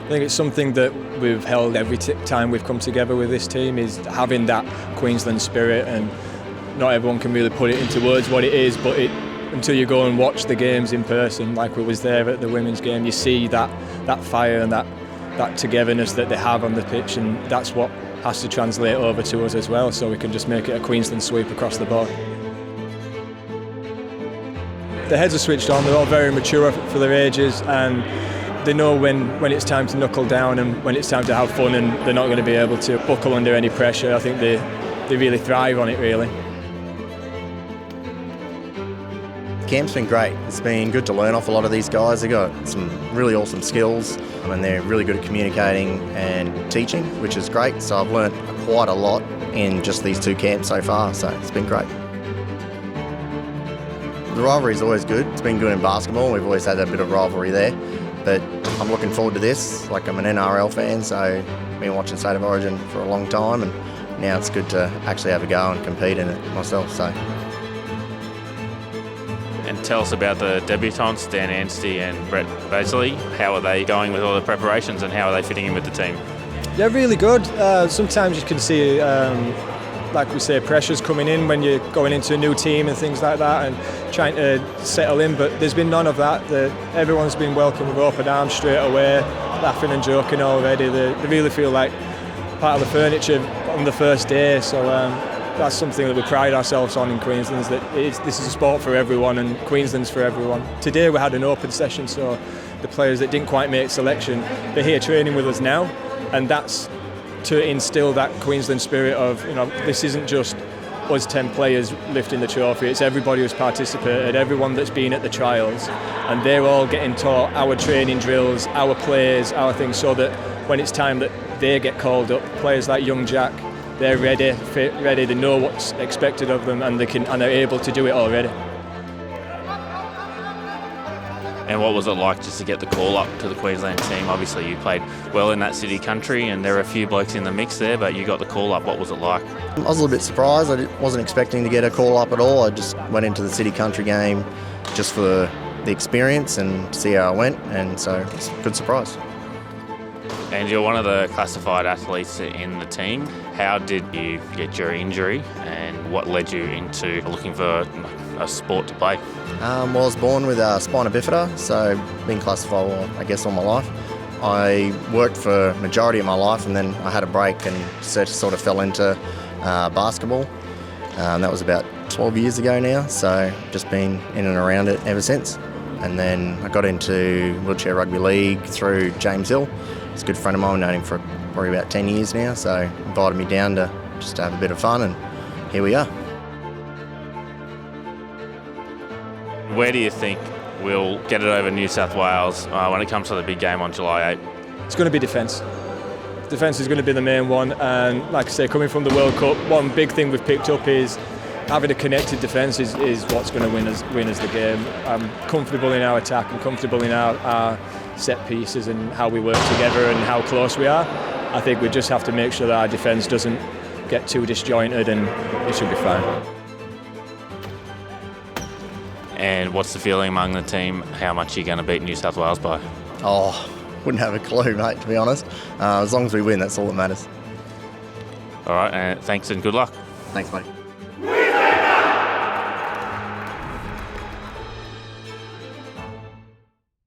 I think it's something that we've held every time we've come together with this team, is having that Queensland spirit, and not everyone can really put it into words what it is, but until you go and watch the games in person, like we was there at the women's game, you see that fire and that togetherness that they have on the pitch, and that's what has to translate over to us as well, so we can just make it a Queensland sweep across the board. The heads are switched on, they're all very mature for their ages, and they know when it's time to knuckle down and when it's time to have fun, and they're not going to be able to buckle under any pressure. I think they really thrive on it, really. Camp's been great. It's been good to learn off a lot of these guys. They've got some really awesome skills, and they're really good at communicating and teaching, which is great. So I've learnt quite a lot in just these 2 camps so far, so it's been great. The rivalry is always good. It's been good in basketball. We've always had a bit of rivalry there. But I'm looking forward to this. Like, I'm an NRL fan, so I've been watching State of Origin for a long time, and now it's good to actually have a go and compete in it myself. So. And tell us about the debutants, Dan Anstey and Brett Basley. How are they going with all the preparations, and how are they fitting in with the team? They're really good. Sometimes you can see, like we say, pressures coming in when you're going into a new team and things like that, and trying to settle in, but there's been none of that. Everyone's been welcomed with open arms straight away, laughing and joking already. They really feel like part of the furniture on the first day, so that's something that we pride ourselves on in Queensland, is that this is a sport for everyone, and Queensland's for everyone. Today we had an open session, so the players that didn't quite make selection, they're here training with us now, and that's to instill that Queensland spirit of, this isn't just us 10 players lifting the trophy, it's everybody who's participated, everyone that's been at the trials, and they're all getting taught our training drills, our plays, our things, so that when it's time that they get called up, players like young Jack, they're ready, fit, ready, they know what's expected of them, and they're able to do it already. And what was it like just to get the call up to the Queensland team? Obviously you played well in that city country, and there are a few blokes in the mix there, but you got the call up. What was it like? I was a little bit surprised. I wasn't expecting to get a call up at all. I just went into the city country game just for the experience and see how it went, and so it's a good surprise. And you're one of the classified athletes in the team. How did you get your injury, and what led you into looking for a sport to play? I was born with a spina bifida, so been classified, I guess, all my life. I worked for a majority of my life, and then I had a break and sort of fell into basketball. That was about 12 years ago now, so just been in and around it ever since. And then I got into wheelchair rugby league through James Hill. He's a good friend of mine, I've known him for probably about 10 years now, so invited me down to just have a bit of fun, and here we are. Where do you think we'll get it over New South Wales when it comes to the big game on July 8? It's going to be defence. Defence is going to be the main one, and like I say, coming from the World Cup, one big thing we've picked up is having a connected defence is what's going to win us the game. I'm comfortable in our attack and comfortable in our set pieces and how we work together and how close we are. I think we just have to make sure that our defence doesn't get too disjointed, and it should be fine. And what's the feeling among the team? How much are you going to beat New South Wales by? Oh, wouldn't have a clue, mate, to be honest. As long as we win, that's all that matters. All right, thanks and good luck. Thanks, mate.